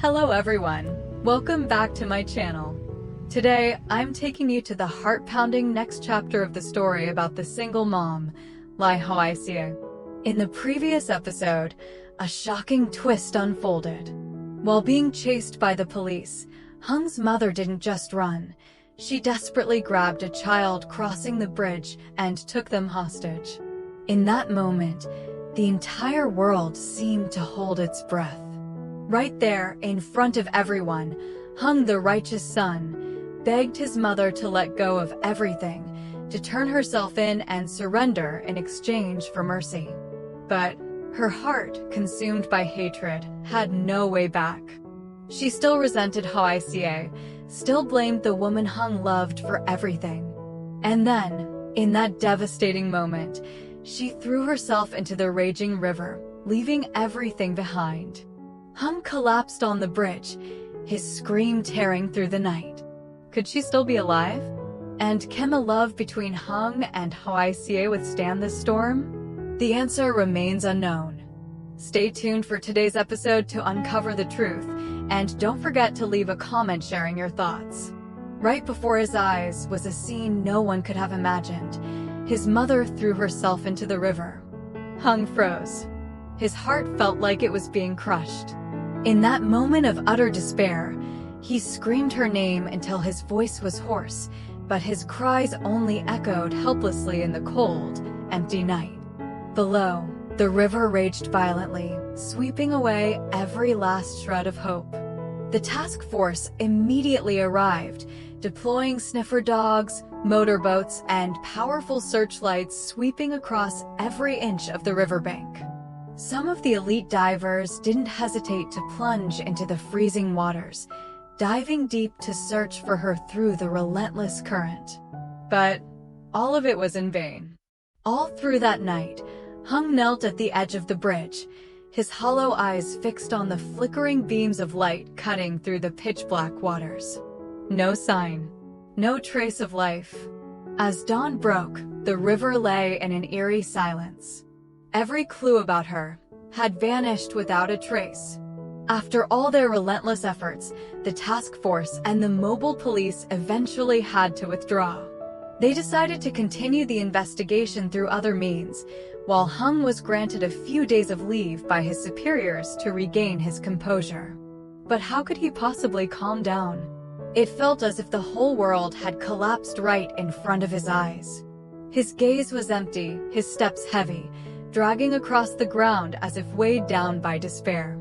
Hello everyone, welcome back to my channel. Today, I'm taking you to the heart-pounding next chapter of the story about the single mom, Lee Hoai-sie. In the previous episode, a shocking twist unfolded. While being chased by the police, Hung's mother didn't just run. She desperately grabbed a child crossing the bridge and took them hostage. In that moment, the entire world seemed to hold its breath. Right there, in front of everyone, Hung, the righteous son, begged his mother to let go of everything, to turn herself in and surrender in exchange for mercy. But her heart, consumed by hatred, had no way back. She still resented Hoai-sie, still blamed the woman Hung loved for everything. And then, in that devastating moment, she threw herself into the raging river, leaving everything behind. Hung collapsed on the bridge, his scream tearing through the night. Could she still be alive? And can the love between Hung and Hoai-sie withstand this storm? The answer remains unknown. Stay tuned for today's episode to uncover the truth, and don't forget to leave a comment sharing your thoughts. Right before his eyes was a scene no one could have imagined. His mother threw herself into the river. Hung froze. His heart felt like it was being crushed. In that moment of utter despair, he screamed her name until his voice was hoarse, but his cries only echoed helplessly in the cold, empty night. Below, the river raged violently, sweeping away every last shred of hope. The task force immediately arrived, deploying sniffer dogs, motorboats, and powerful searchlights sweeping across every inch of the riverbank. Some of the elite divers didn't hesitate to plunge into the freezing waters, diving deep to search for her through the relentless current. But all of it was in vain. All through that night, Hung knelt at the edge of the bridge, his hollow eyes fixed on the flickering beams of light cutting through the pitch-black waters. No sign, no trace of life. As dawn broke, the river lay in an eerie silence. Every clue about her had vanished without a trace. After all their relentless efforts, the task force and the mobile police eventually had to withdraw. They decided to continue the investigation through other means, while Hung was granted a few days of leave by his superiors to regain his composure. But how could he possibly calm down? It felt as if the whole world had collapsed right in front of his eyes. His gaze was empty, his steps heavy, dragging across the ground as if weighed down by despair.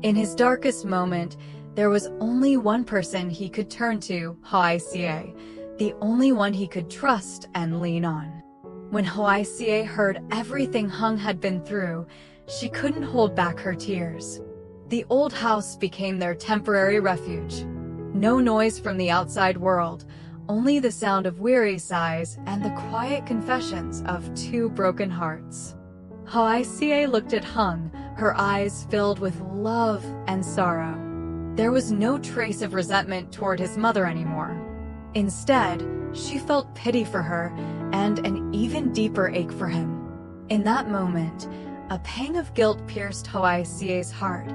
In his darkest moment, there was only one person he could turn to, Hoai-sie, the only one he could trust and lean on. When Hoai-sie heard everything Hung had been through, she couldn't hold back her tears. The old house became their temporary refuge. No noise from the outside world, only the sound of weary sighs and the quiet confessions of two broken hearts. Hoai-sie looked at Hung, her eyes filled with love and sorrow. There was no trace of resentment toward his mother anymore. Instead, she felt pity for her and an even deeper ache for him. In that moment, a pang of guilt pierced Hoai-sie's heart,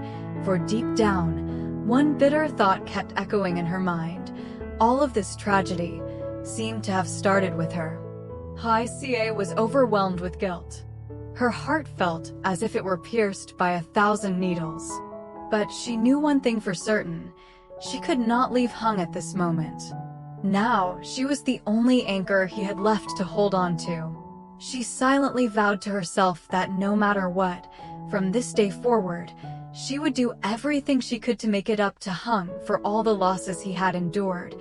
for deep down, one bitter thought kept echoing in her mind. All of this tragedy seemed to have started with her. Hoai-sie was overwhelmed with guilt. Her heart felt as if it were pierced by 1,000 needles. But she knew one thing for certain: she could not leave Hung at this moment. Now, she was the only anchor he had left to hold on to. She silently vowed to herself that no matter what, from this day forward, she would do everything she could to make it up to Hung for all the losses he had endured,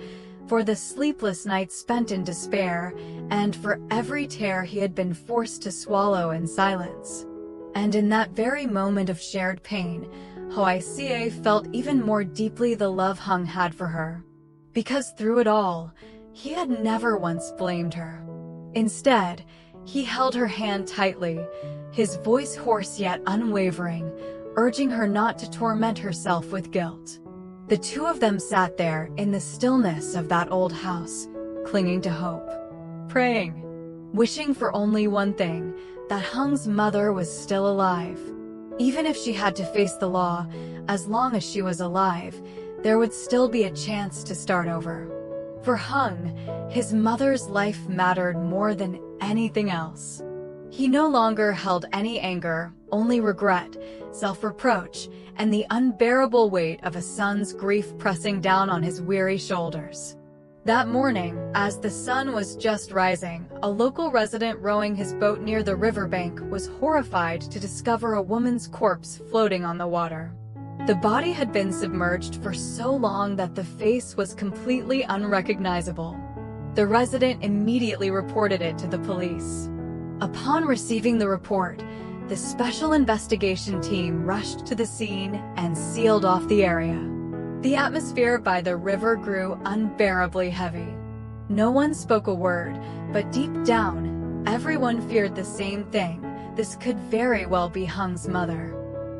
for the sleepless nights spent in despair, and for every tear he had been forced to swallow in silence. And in that very moment of shared pain, Hoai-sie felt even more deeply the love Hung had for her. Because through it all, he had never once blamed her. Instead, he held her hand tightly, his voice hoarse yet unwavering, urging her not to torment herself with guilt. The two of them sat there in the stillness of that old house, clinging to hope, praying, wishing for only one thing: that Hung's mother was still alive. Even if she had to face the law, as long as she was alive, there would still be a chance to start over. For Hung, his mother's life mattered more than anything else. He no longer held any anger, only regret, self-reproach, and the unbearable weight of a son's grief pressing down on his weary shoulders. That morning, as the sun was just rising, a local resident rowing his boat near the riverbank was horrified to discover a woman's corpse floating on the water. The body had been submerged for so long that the face was completely unrecognizable. The resident immediately reported it to the police. Upon receiving the report, the special investigation team rushed to the scene and sealed off the area. The atmosphere by the river grew unbearably heavy. No one spoke a word, but deep down, everyone feared the same thing. This could very well be Hung's mother.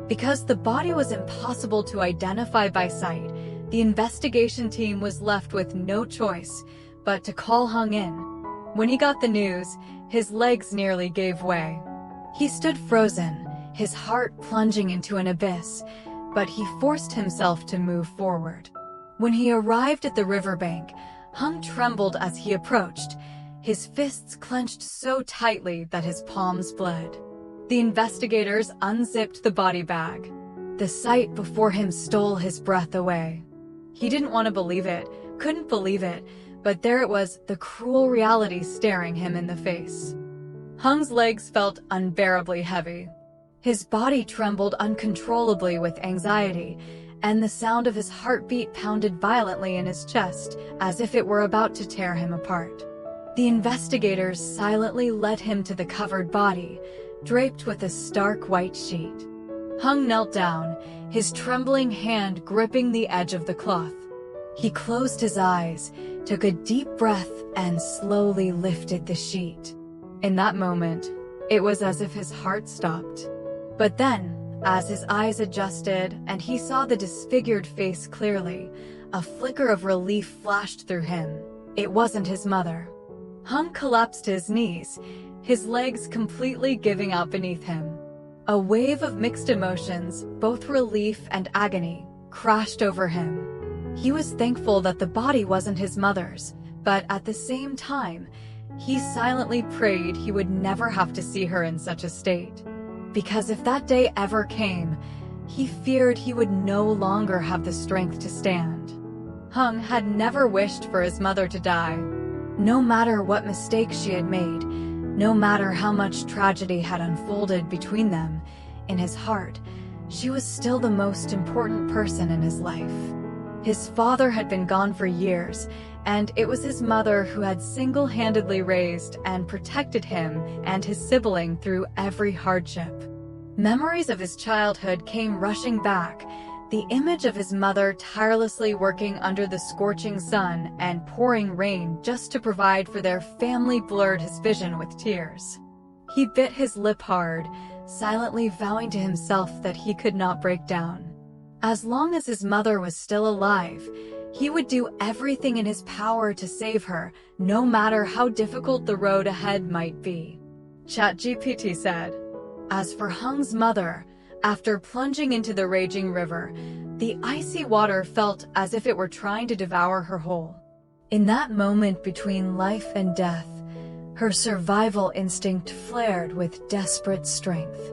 Because the body was impossible to identify by sight, the investigation team was left with no choice but to call Hung in. When he got the news, his legs nearly gave way. He stood frozen, his heart plunging into an abyss, but he forced himself to move forward. When he arrived at the riverbank, Hung trembled as he approached, his fists clenched so tightly that his palms bled. The investigators unzipped the body bag. The sight before him stole his breath away. He didn't want to believe it, couldn't believe it, but there it was, the cruel reality staring him in the face. Hung's legs felt unbearably heavy. His body trembled uncontrollably with anxiety, and the sound of his heartbeat pounded violently in his chest, as if it were about to tear him apart. The investigators silently led him to the covered body, draped with a stark white sheet. Hung knelt down, his trembling hand gripping the edge of the cloth. He closed his eyes, took a deep breath, and slowly lifted the sheet. In that moment, it was as if his heart stopped. But then, as his eyes adjusted and he saw the disfigured face clearly, a flicker of relief flashed through him. It wasn't his mother. Hung collapsed to his knees, his legs completely giving out beneath him. A wave of mixed emotions, both relief and agony, crashed over him. He was thankful that the body wasn't his mother's, but at the same time, he silently prayed he would never have to see her in such a state. Because if that day ever came, he feared he would no longer have the strength to stand. Hung had never wished for his mother to die. No matter what mistakes she had made, no matter how much tragedy had unfolded between them, in his heart, she was still the most important person in his life. His father had been gone for years, and it was his mother who had single-handedly raised and protected him and his sibling through every hardship. Memories of his childhood came rushing back, the image of his mother tirelessly working under the scorching sun and pouring rain just to provide for their family blurred his vision with tears. He bit his lip hard, silently vowing to himself that he could not break down. As long as his mother was still alive, he would do everything in his power to save her, no matter how difficult the road ahead might be. ChatGPT said. As for Hung's mother, after plunging into the raging river, the icy water felt as if it were trying to devour her whole. In that moment between life and death, her survival instinct flared with desperate strength.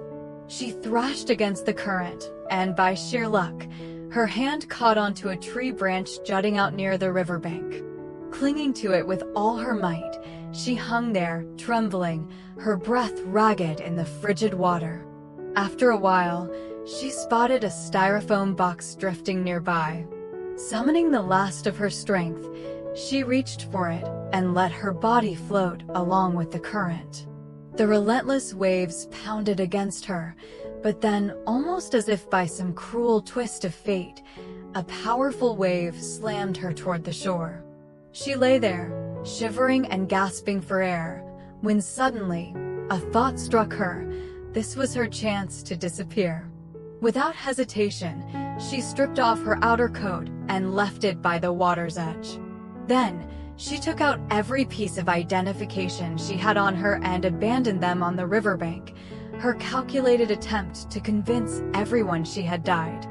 She thrashed against the current, and by sheer luck, her hand caught onto a tree branch jutting out near the riverbank. Clinging to it with all her might, she hung there, trembling, her breath ragged in the frigid water. After a while, she spotted a styrofoam box drifting nearby. Summoning the last of her strength, she reached for it and let her body float along with the current. The relentless waves pounded against her, but then, almost as if by some cruel twist of fate, a powerful wave slammed her toward the shore. She lay there, shivering and gasping for air, when suddenly, a thought struck her. This was her chance to disappear. Without hesitation, she stripped off her outer coat and left it by the water's edge. Then, she took out every piece of identification she had on her and abandoned them on the riverbank, her calculated attempt to convince everyone she had died.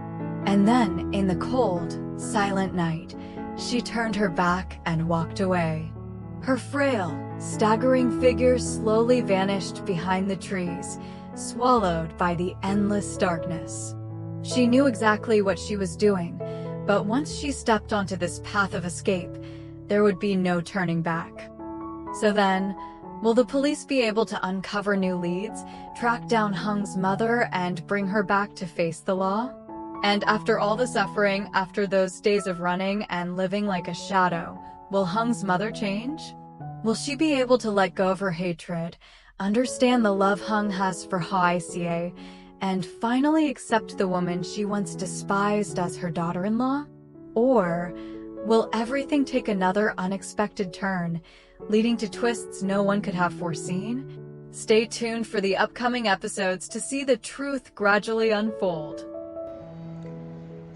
And then, in the cold, silent night, she turned her back and walked away. Her frail, staggering figure slowly vanished behind the trees, swallowed by the endless darkness. She knew exactly what she was doing, but once she stepped onto this path of escape, there would be no turning back. So then, will the police be able to uncover new leads, track down Hung's mother, and bring her back to face the law? And after all the suffering, after those days of running and living like a shadow, will Hung's mother change? Will she be able to let go of her hatred, understand the love Hung has for Hoi-sie, and finally accept the woman she once despised as her daughter-in-law? Or will everything take another unexpected turn, leading to twists no one could have foreseen? Stay tuned for the upcoming episodes to see the truth gradually unfold.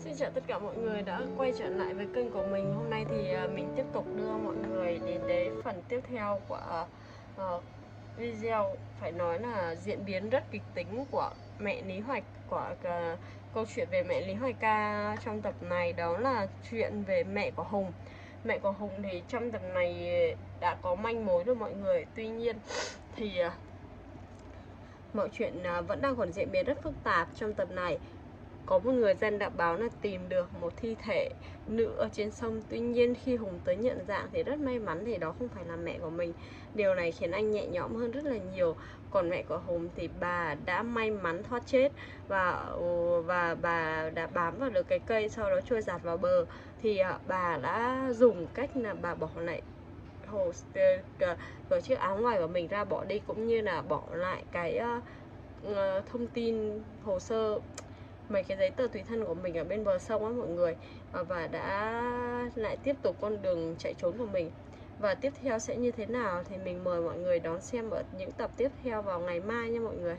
Xin chào tất cả mọi người đã quay trở lại với kênh của mình. Hôm nay thì mình tiếp tục đưa mọi người đến phần tiếp theo của video. Phải nói là diễn biến rất kịch tính của mẹ Lý Hoạch, của câu chuyện về mẹ Lý Hoài Ca trong tập này. Đó là chuyện về mẹ của Hùng. Mẹ của Hùng thì trong tập này đã có manh mối rồi mọi người. Tuy nhiên thì mọi chuyện vẫn đang còn diễn biến rất phức tạp. Trong tập này có một người dân đã báo là tìm được một thi thể nữ ở trên sông. Tuy nhiên khi Hùng tới nhận dạng thì rất may mắn thì đó không phải là mẹ của mình. Điều này khiến anh nhẹ nhõm hơn rất là nhiều. Còn mẹ của Hùng thì bà đã may mắn thoát chết và bà đã bám vào được cái cây, sau đó trôi dạt vào bờ. Thì bà đã dùng cách là bà bỏ lại chiếc áo ngoài của mình ra bỏ đi, cũng như là bỏ lại cái thông tin hồ sơ, mấy cái giấy tờ tùy thân của mình ở bên bờ sông á mọi người, và đã lại tiếp tục con đường chạy trốn của mình. Và tiếp theo sẽ như thế nào thì mình mời mọi người đón xem ở những tập tiếp theo vào ngày mai nha mọi người.